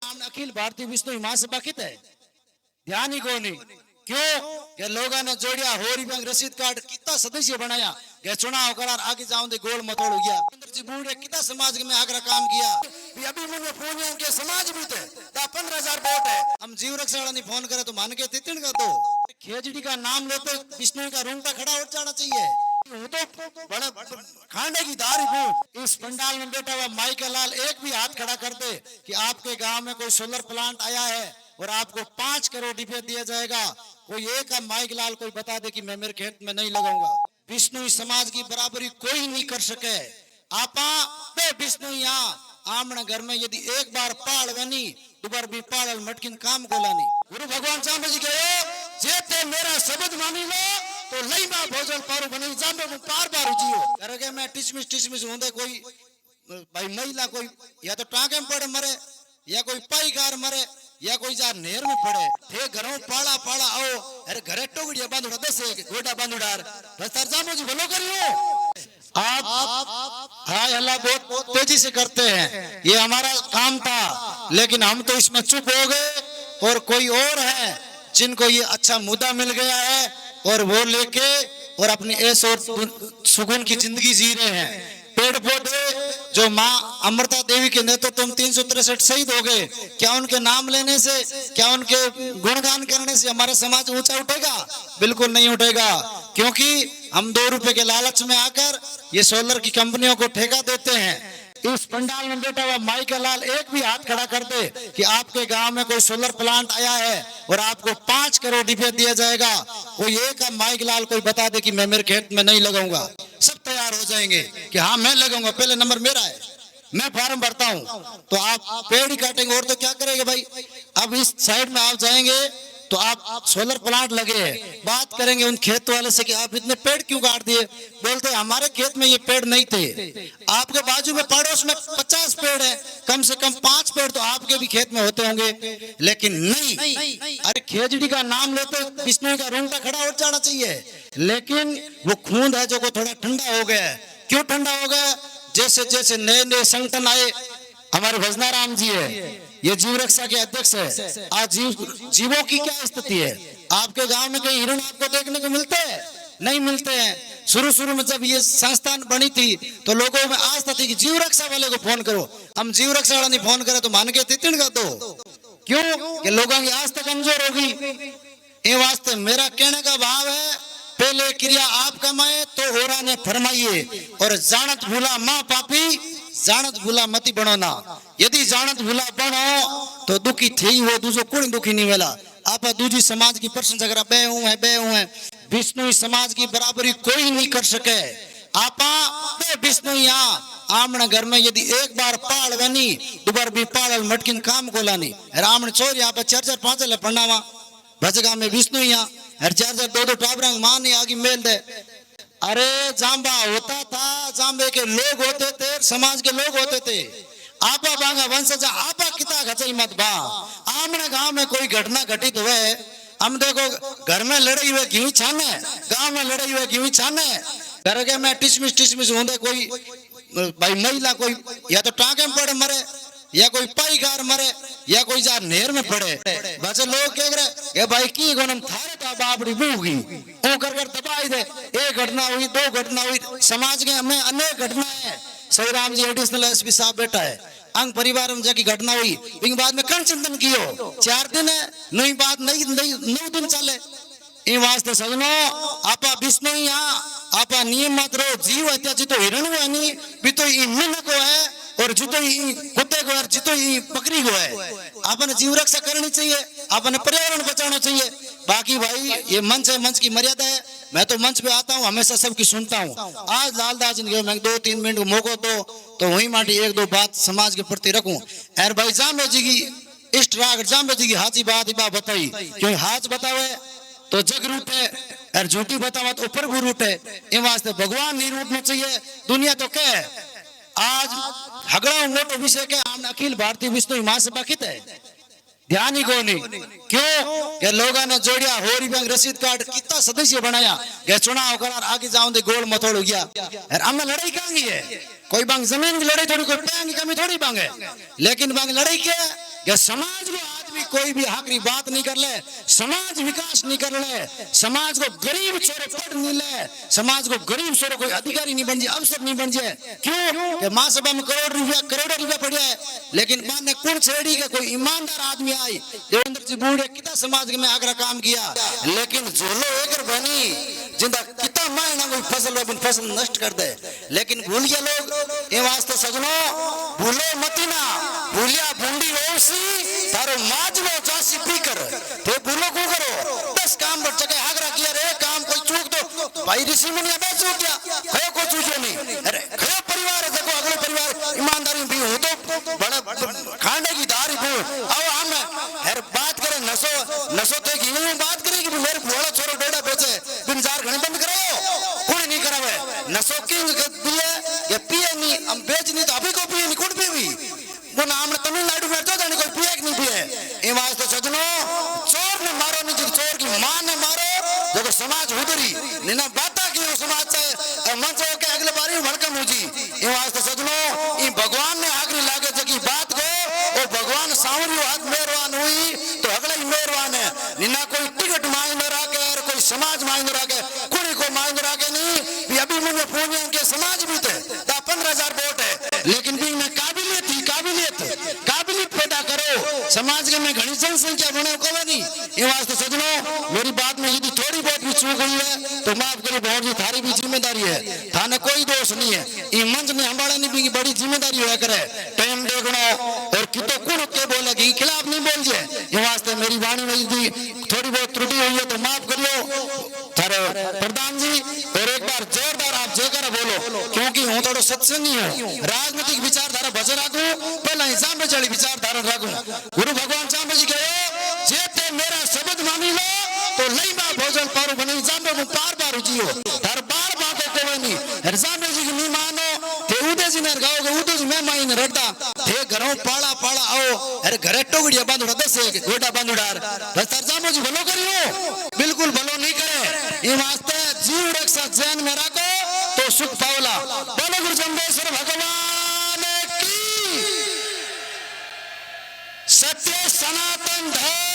अखिल भारतीय विष्णु महासभा कित है ध्यान ही को नहीं क्यों कि लोगों ने जोड़िया होरी बैंक रसीद कार्ड कितना सदस्य बनाया कि चुनाव करार आगे जाऊं दे गोल मतोड़ हो गया जी बूढ़े कितना समाज में आगरा काम किया अभी मुझे फोन के समाज भी थे 15,000 वोट है हम जीव रक्षा वाला नहीं फोन करे तो मान के तितन का दो खेजड़ी का नाम लेते विष्णु का रूंगटा खड़ा हो जाना चाहिए वो तो बड़ा खाने की दारी इस पंडाल में बैठा हुआ माइकल लाल एक भी हाथ खड़ा कर दे कि आपके गांव में कोई सोलर प्लांट आया है और आपको 5 करोड़ रुपए दिया जाएगा कोई एक माइक लाल कोई बता दे कि मैं मेरे खेत में नहीं लगाऊंगा विष्णु समाज की बराबरी कोई नहीं कर सके आपा विष्णु यहाँ आमने घर में यदि एक बार पाल बनी दोबार भी पाल मटकिन काम गोलानी गुरु भगवान सांबा जी कहे जेते मेरा शब्द मानी लो तो लई बा भोजन पारू बने जामे मु पार पार जियो करके मैं टिचमिच होंदे कोई भाई महिला कोई या तो टांगे में पड़े मरे या कोई पाई कार मरे या कोई जा नेर में पड़े थे घरों पाला पाला आओ अरे घरे टोगड़िया बांधुड़ा 10 गोटा बांधुड़ार रस्तार जामो जी भलो करियो आप हाय अल्लाह बहुत तेजी से करते हैं ये हमारा काम था लेकिन हम तो इसमें चुप हो गए और कोई और है जिनको ये अच्छा मुद्दा मिल गया है और वो लेके और अपनी ऐश और सुकून की जिंदगी जी रहे हैं पेड़ पौधे जो माँ अमृता देवी के नेतृत्व में 363 शहीद हो गए क्या उनके नाम लेने से क्या उनके गुणगान करने से हमारा समाज ऊंचा उठेगा बिल्कुल नहीं उठेगा क्योंकि हम 2 रुपए के लालच में आकर ये सोलर की कंपनियों को ठेका देते हैं इस पंडाल में बैठा हुआ माइकल लाल एक भी हाथ खड़ा कर दे कि आपके गांव में कोई सोलर प्लांट आया है और आपको 5 करोड़ रुपए दिया जाएगा कोई एक माइक लाल कोई बता दे कि मैं मेरे खेत में नहीं लगाऊंगा सब तैयार हो जाएंगे कि हाँ मैं लगाऊंगा पहले नंबर मेरा है मैं फॉर्म भरता हूँ तो आप पेड़ ही काटेंगे और तो क्या करेंगे भाई अब इस साइड में आप जाएंगे तो आप सोलर प्लांट लगे हैं बात करेंगे उन खेत वाले से कि आप इतने पेड़ क्यों काट दिए बोलते हमारे खेत में ये पेड़ नहीं थे आपके बाजू में पड़ोस में 50 पेड़ है कम से कम 5 पेड़ तो आपके भी खेत में होते होंगे लेकिन नहीं अरे खेजड़ी का नाम लेते विष्णु का रूंगटा खड़ा हो जाना चाहिए लेकिन वो खून है जो को थोड़ा ठंडा हो गया है क्यों ठंडा हो गया जैसे जैसे नए नए संगठन आए हमारे भजनाराम जी है ये जीव रक्षा के अध्यक्ष है आज जीवों की क्या स्थिति है आपके गांव में कहीं हिरण आपको देखने को मिलते हैं नहीं मिलते हैं शुरू में जब ये संस्थान बनी थी तो लोगों में आस्था थी कि जीव रक्षा वाले को फोन करो हम जीव रक्षा वाला नहीं फोन करे तो मान के तितन का दो क्यों कि लोगों की आस्था कमजोर होगी ये वास्ते मेरा कहने का भाव है पहले क्रिया आप कमाए तो होरा ने फरमाइए और जानत भूला माँ पापी जानत भूला मती बनो ना यदि जानत भूला बनो तो दुखी थी वो दूसरो कोई दुखी नहीं मिला आप दूजी समाज की प्रशंसा करा बे हूं है विष्णु समाज की बराबरी कोई नहीं कर सके आपा विष्णु यहाँ आमने घर में यदि एक बार पाल बनी दोबार भी पाल मटकिन काम गोलानी रामन चोर यहाँ पे 4-4-5 पढ़नावा भजगा में विष्णु यहाँ हर 4-4 2-2 टाबरा मां ने आगे मेल दे अरे जाम्बा होता था जाम्बे के लोग होते थे समाज के लोग होते थे आपा बांगा वंशज आपा किता घचई मत बा आमने गांव में कोई घटना घटित हुए हम देखो घर में लड़ाई हुए क्यों छाने गांव में लड़ाई हुए क्यों छाने घर के में टिचमिच होंदे कोई भाई महिला कोई या तो टांगे में पड़े मरे या कोई पाई कार मरे या कोई जा नेर में पड़े बस लोग कह रहे भाई की गोनम थारे ता बाबड़ी बूगी ओ कर दबाई दे एक घटना हुई 2 घटना हुई समाज के हमें अनेक घटनाएं है सही राम जी एडिशनल एसपी साहब बैठा है अंग परिवार में जाकी घटना हुई इन बाद में कण चिंतन कियो 4 दिन है नई बात नहीं 9 दिन चले इन वास्ते सजनो आपा विष्णु यहाँ आपा नियम मत रो जीव हत्या जितो हिरण को नहीं भी तो मिन को है और जितो ही कुत्ते को और जितो ही बकरी को है आपने जीव रक्षा करनी चाहिए आपने पर्यावरण बचाना चाहिए बाकी भाई ये मंच है मंच की मर्यादा है मैं तो मंच पे आता हूँ हमेशा सबकी सुनता हूँ आज लालदास जी मैं 2-3 मिनट मौको तो वही माटी 1-2 बात समाज के प्रति रखूं यार भाई जाम्बे जी की इष्ट राग जाम्बे जी की हाथी बात बताई क्यों हाथ बतावे तो जग रूट है और झूठी बतावा तो प्रभु रूट है इन वास्ते भगवान नहीं रूटना चाहिए दुनिया तो क्या है आज हगड़ा मोटो विषय के अखिल भारतीय विष्णु महासभा कित है ध्यान ही को नहीं क्यों कि लोगों ने जोड़िया होरी बैंक रसीद कार्ड कितना सदस्य बनाया कि चुनाव करार आगे जाऊं दे गोल मतोड़ हो गया यार हमने लड़ाई कहां है कोई बांग जमीन की लड़ाई थोड़ी कोई पैंग की कमी थोड़ी बांग है लेकिन बांग लड़ाई क्या या समाज को आदमी कोई भी आखिरी बात नहीं कर ले, समाज विकास नहीं कर ले, समाज को गरीब छोरो पढ़ नहीं ले, समाज को गरीब छोरो कोई अधिकारी नहीं बन जाए, अफसर नहीं बन जाए। क्यों कि महासभा में करोड़ों रुपया पड़ा है, लेकिन माने कौन छेड़ी के कोई ईमानदार आदमी आई देवेंद्र जी बूढ़े कितना समाज में आगरा काम किया, लेकिन झोलो एक बनी जिंदा कितना मायना कोई फसल नष्ट कर दे। लेकिन भूल गया लोग ये वास्ते सजनो भूलो मत ना, भूलिया बूंदी ओसी तारो माजलो चासी पी कर तो भूलो को करो 10 काम पर जगह हागरा किया रे काम कोई चूक दो भाई ऋषि मुनि अब चूक गया खयो को चूको नहीं। अरे खयो परिवार है, देखो अगले परिवार ईमानदारी भी हो तो बड़ा खाने की दारी हो। अब हम हर बात करें नसो तो की बात करें कि मेरे भोला छोरो डोडा बेचे बिन जार घने बंद कराओ, कोई नहीं करावे। नसो किंग पिए या पिए नहीं हम बेच नहीं तो अभी को पिए नहीं कौन पिए वो नाम तमिलनाडु में तो जाने कोई पिए नहीं पिए। ये वास्ते सजनो चोर ने मारो नहीं, चोर की मां ने मारो देखो समाज उधरी निना बाता की समाज से मंच हो के अगले बारी भड़कम हुई। ये वास्ते सजनो ये भगवान ने आखिरी लागे जगी बात को वो भगवान सावरी हाथ मेहरबान हुई तो अगला ही मेहरबान है। निना कोई टिकट मांग रहा और कोई समाज मांग रहा कुड़ी को मांग रहा नहीं भी अभी मुझे पूछे के समाज भी थे 15,000 वोट है, लेकिन भी मैं काबिलियत पैदा करो समाज के में घनी जनसंख्या बने कहो नहीं। ये वास्ते सजनो मेरी बात में यदि थोड़ी बहुत भी चूक हुई है तो माफ करो बहुत जी थारी भी जिम्मेदारी है, थाने कोई दोष नहीं है। ये मंच ने हमारा भी बड़ी जिम्मेदारी हुआ करे टाइम देखना और कितो कुण के बोले कि खिलाफ नहीं बोल जाए। ये वास्ते मेरी वाणी में यदि थोड़ी बहुत त्रुटि हुई है तो माफ करियो थारे प्रधान जी। और एक बार जोरदार आप जयकारा बोलो क्योंकि हूँ थोड़ा सत्संगी हूँ, राजनीतिक विचारधारा बचे राखू पहला हिसाब में चली विचारधारा राखू। गुरु भगवान चांबे जी कहो जेते मेरा शब्द मानी लो तो लई बा भोजन पारू बने जांबे मु पार पारू जियो हर बार बात को नहीं हरजामे जी की नहीं मानो ते उदे जी ने गाओगे उदे जी मैं माइन रडता थे घरों पाला पाला आओ अरे घरे टोगड़िया बांधुड़ा 10 गोटा बांधुड़ार बस हरजामे जी भलो करियो बिल्कुल भलो नहीं करे। ये वास्ते जीव रक्षा जैन में रखो तो सुख पावला। बोलो गुरु जम्बेश्वर भगवान की सत्य सनातन धर्म।